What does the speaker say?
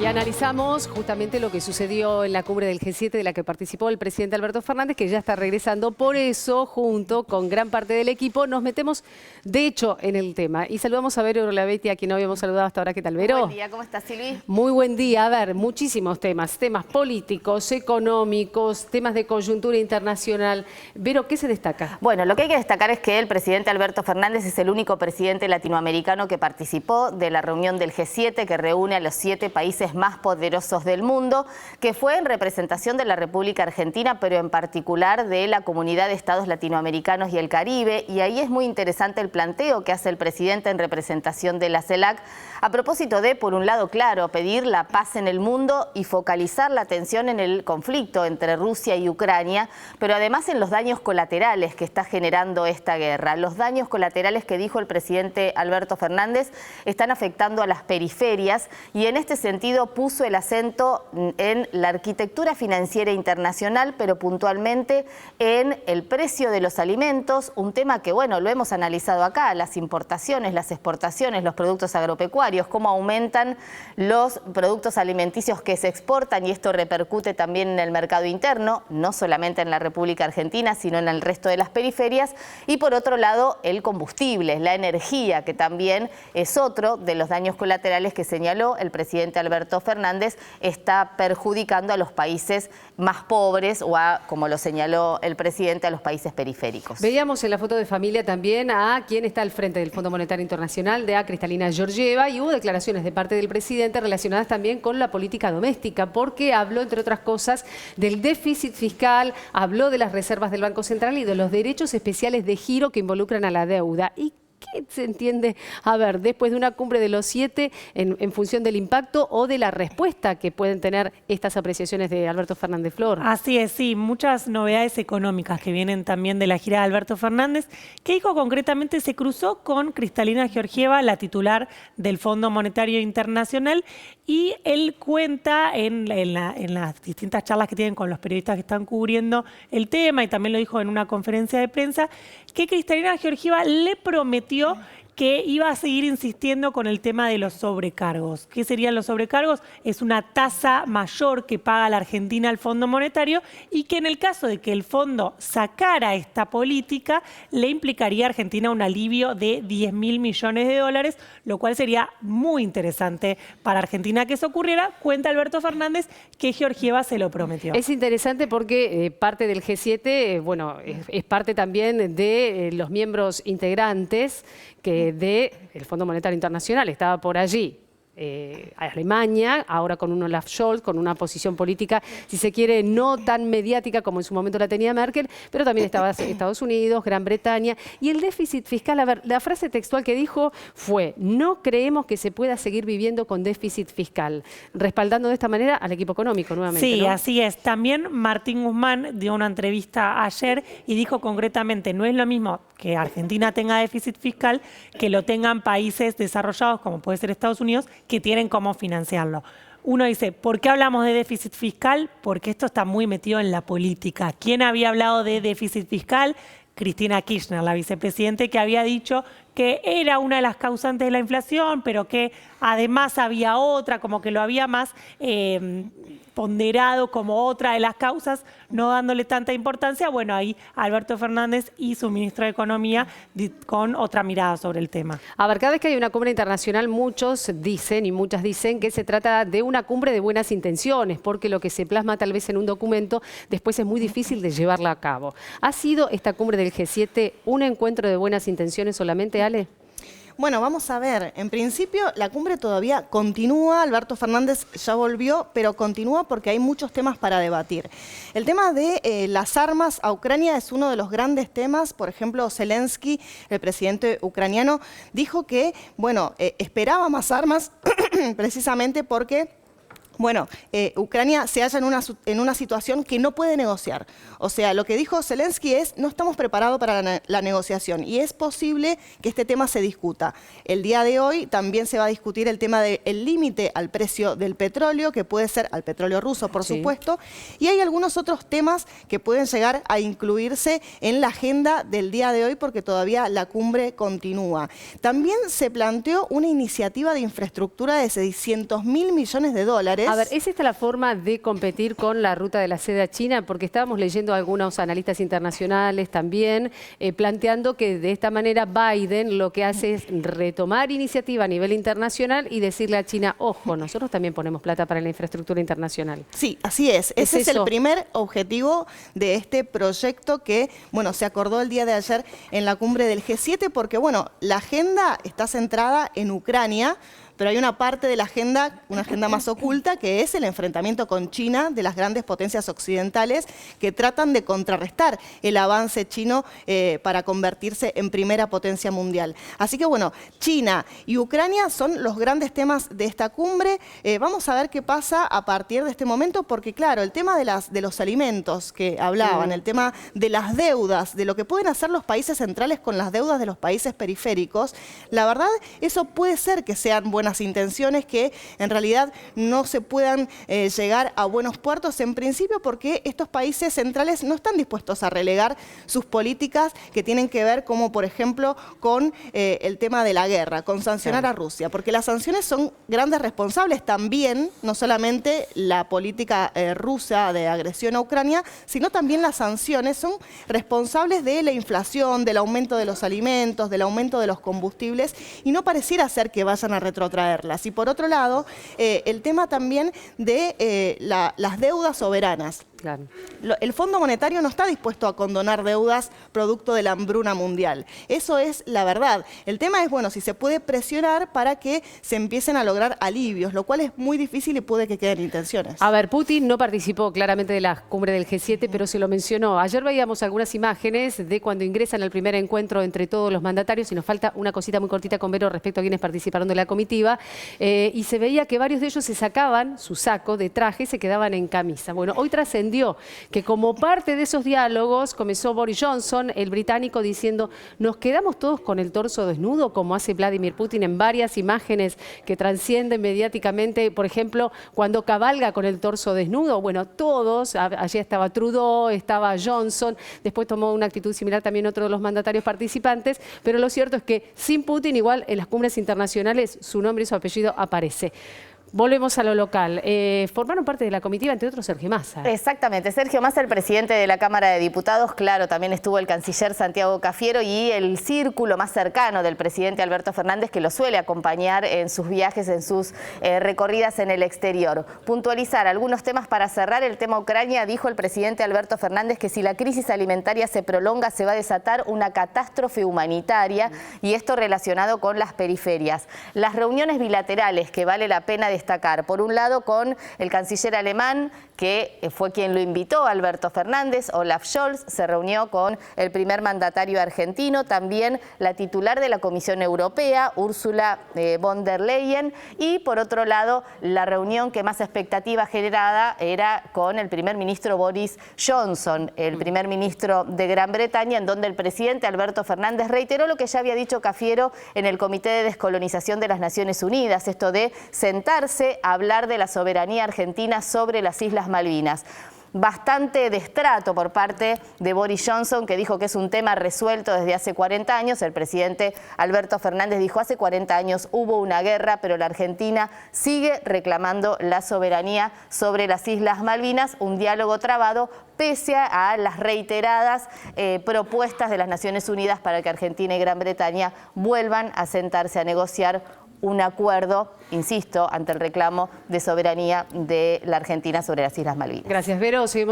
Y analizamos justamente lo que sucedió en la cumbre del G7 de la que participó el presidente Alberto Fernández, que ya está regresando. Por eso, junto con gran parte del equipo, nos metemos de hecho en el tema. Y saludamos a Vero Orlavetti, a quien no habíamos saludado hasta ahora. ¿Qué tal, Vero? Buen día, ¿cómo estás, Silvi? Muy buen día. A ver, muchísimos temas. Temas políticos, económicos, temas de coyuntura internacional. Vero, ¿qué se destaca? Bueno, lo que hay que destacar es que el presidente Alberto Fernández es el único presidente latinoamericano que participó de la reunión del G7, que reúne a los 7 países más poderosos del mundo, que fue en representación de la República Argentina, pero en particular de la Comunidad de Estados Latinoamericanos y el Caribe. Y ahí es muy interesante el planteo que hace el presidente en representación de la CELAC, a propósito de, por un lado, claro, pedir la paz en el mundo y focalizar la atención en el conflicto entre Rusia y Ucrania, pero además en los daños colaterales que está generando esta guerra. Los daños colaterales que dijo el presidente Alberto Fernández están afectando a las periferias y en este sentido puso el acento en la arquitectura financiera internacional, pero puntualmente en el precio de los alimentos, un tema que, bueno, lo hemos analizado acá, las importaciones, las exportaciones, los productos agropecuarios, cómo aumentan los productos alimenticios que se exportan y esto repercute también en el mercado interno, no solamente en la República Argentina, sino en el resto de las periferias. Y por otro lado, el combustible, la energía, que también es otro de los daños colaterales que señaló el presidente Alberto Fernández, está perjudicando a los países más pobres o a, como lo señaló el presidente, a los países periféricos. Veíamos en la foto de familia también a quien está al frente del Fondo Monetario Internacional, de Cristalina Georgieva, y hubo declaraciones de parte del presidente relacionadas también con la política doméstica, porque habló, entre otras cosas, del déficit fiscal, habló de las reservas del Banco Central y de los derechos especiales de giro que involucran a la deuda. ¿Y qué se entiende, a ver, después de una cumbre de los 7 en función del impacto o de la respuesta que pueden tener estas apreciaciones de Alberto Fernández Flor? Así es, sí, muchas novedades económicas que vienen también de la gira de Alberto Fernández, que dijo concretamente se cruzó con Cristalina Georgieva, la titular del Fondo Monetario Internacional, y él cuenta en las distintas charlas que tienen con los periodistas que están cubriendo el tema, y también lo dijo en una conferencia de prensa, que Cristalina Georgieva le prometió que iba a seguir insistiendo con el tema de los sobrecargos. ¿Qué serían los sobrecargos? Es una tasa mayor que paga la Argentina al Fondo Monetario y que en el caso de que el fondo sacara esta política, le implicaría a Argentina un alivio de 10.000 millones de dólares, lo cual sería muy interesante para Argentina que eso ocurriera. Cuenta Alberto Fernández que Georgieva se lo prometió. Es interesante porque parte del G7, bueno, es parte también de los miembros integrantes que del Fondo Monetario Internacional. Estaba por allí Alemania, ahora con un Olaf Scholz, con una posición política, si se quiere, no tan mediática como en su momento la tenía Merkel, pero también estaba Estados Unidos, Gran Bretaña. Y el déficit fiscal, a ver, la frase textual que dijo fue: no creemos que se pueda seguir viviendo con déficit fiscal, respaldando de esta manera al equipo económico nuevamente. Sí, ¿no? Así es. También Martín Guzmán dio una entrevista ayer y dijo concretamente, no es lo mismo que Argentina tenga déficit fiscal que lo tengan países desarrollados, como puede ser Estados Unidos, que tienen cómo financiarlo. Uno dice, ¿por qué hablamos de déficit fiscal? Porque esto está muy metido en la política. ¿Quién había hablado de déficit fiscal? Cristina Kirchner, la vicepresidenta, que había dicho que era una de las causantes de la inflación, pero que además había otra, como que lo había más ponderado como otra de las causas, no dándole tanta importancia. Bueno, ahí Alberto Fernández y su ministro de Economía con otra mirada sobre el tema. A ver, cada vez que hay una cumbre internacional, muchos dicen y muchas dicen que se trata de una cumbre de buenas intenciones, porque lo que se plasma tal vez en un documento después es muy difícil de llevarla a cabo. ¿Ha sido esta cumbre del G7 un encuentro de buenas intenciones solamente, Ale? Bueno, vamos a ver. En principio, la cumbre todavía continúa. Alberto Fernández ya volvió, pero continúa porque hay muchos temas para debatir. El tema de las armas a Ucrania es uno de los grandes temas. Por ejemplo, Zelensky, el presidente ucraniano, dijo que, bueno, esperaba más armas precisamente porque Bueno, Ucrania se halla en una situación que no puede negociar. O sea, lo que dijo Zelensky es, no estamos preparados para la negociación y es posible que este tema se discuta. El día de hoy también se va a discutir el tema del límite al precio del petróleo, que puede ser al petróleo ruso, por supuesto, y hay algunos otros temas que pueden llegar a incluirse en la agenda del día de hoy porque todavía la cumbre continúa. También se planteó una iniciativa de infraestructura de 600.000 millones de dólares. A ver, ¿es esta la forma de competir con la ruta de la seda china? Porque estábamos leyendo a algunos analistas internacionales también planteando que de esta manera Biden lo que hace es retomar iniciativa a nivel internacional y decirle a China, ojo, nosotros también ponemos plata para la infraestructura internacional. Sí, así es. Ese es el primer objetivo de este proyecto que, bueno, se acordó el día de ayer en la cumbre del G7 porque, bueno, la agenda está centrada en Ucrania, pero hay una parte de la agenda, una agenda más oculta, que es el enfrentamiento con China de las grandes potencias occidentales que tratan de contrarrestar el avance chino para convertirse en primera potencia mundial. Así que bueno, China y Ucrania son los grandes temas de esta cumbre. Vamos a ver qué pasa a partir de este momento, porque claro, el tema de los alimentos que hablaban, el tema de las deudas, de lo que pueden hacer los países centrales con las deudas de los países periféricos, la verdad, eso puede ser que sean buenas intenciones que en realidad no se puedan llegar a buenos puertos en principio porque estos países centrales no están dispuestos a relegar sus políticas que tienen que ver como por ejemplo con el tema de la guerra, con sancionar a Rusia, porque las sanciones son grandes responsables también, no solamente la política rusa de agresión a Ucrania, sino también las sanciones son responsables de la inflación, del aumento de los alimentos, del aumento de los combustibles y no pareciera ser que vayan a retrotraerlas. Y por otro lado, el tema también de las deudas soberanas. Claro. El Fondo Monetario no está dispuesto a condonar deudas producto de la hambruna mundial. Eso es la verdad. El tema es, bueno, si se puede presionar para que se empiecen a lograr alivios, lo cual es muy difícil y puede que queden intenciones. A ver, Putin no participó claramente de la cumbre del G7, pero se lo mencionó. Ayer veíamos algunas imágenes de cuando ingresan al primer encuentro entre todos los mandatarios y nos falta una cosita muy cortita con Vero respecto a quienes participaron de la comitiva y se veía que varios de ellos se sacaban su saco de traje y se quedaban en camisa. Bueno, hoy trascendió que como parte de esos diálogos comenzó Boris Johnson, el británico, diciendo nos quedamos todos con el torso desnudo, como hace Vladimir Putin en varias imágenes que trascienden mediáticamente, por ejemplo, cuando cabalga con el torso desnudo. Bueno, todos, allí estaba Trudeau, estaba Johnson, después tomó una actitud similar también otro de los mandatarios participantes, pero lo cierto es que sin Putin, igual en las cumbres internacionales, su nombre y su apellido aparece. Volvemos a lo local. Formaron parte de la comitiva, entre otros, Sergio Massa. Exactamente. Sergio Massa, el presidente de la Cámara de Diputados, claro, también estuvo el canciller Santiago Cafiero y el círculo más cercano del presidente Alberto Fernández, que lo suele acompañar en sus viajes, en sus recorridas en el exterior. Puntualizar algunos temas para cerrar. El tema Ucrania, dijo el presidente Alberto Fernández que si la crisis alimentaria se prolonga, se va a desatar una catástrofe humanitaria, y esto relacionado con las periferias. Las reuniones bilaterales que vale la pena destacar, por un lado con el canciller alemán, que fue quien lo invitó, Alberto Fernández, Olaf Scholz, se reunió con el primer mandatario argentino, también la titular de la Comisión Europea, Ursula von der Leyen, y por otro lado, la reunión que más expectativa generada era con el primer ministro Boris Johnson, el primer ministro de Gran Bretaña, en donde el presidente Alberto Fernández reiteró lo que ya había dicho Cafiero en el Comité de Descolonización de las Naciones Unidas, esto de sentarse a hablar de la soberanía argentina sobre las Islas Malvinas. Bastante destrato por parte de Boris Johnson, que dijo que es un tema resuelto desde hace 40 años. El presidente Alberto Fernández dijo hace 40 años hubo una guerra, pero la Argentina sigue reclamando la soberanía sobre las Islas Malvinas, un diálogo trabado pese a las reiteradas propuestas de las Naciones Unidas para que Argentina y Gran Bretaña vuelvan a sentarse a negociar un acuerdo, insisto, ante el reclamo de soberanía de la Argentina sobre las Islas Malvinas. Gracias, Vero. Seguimos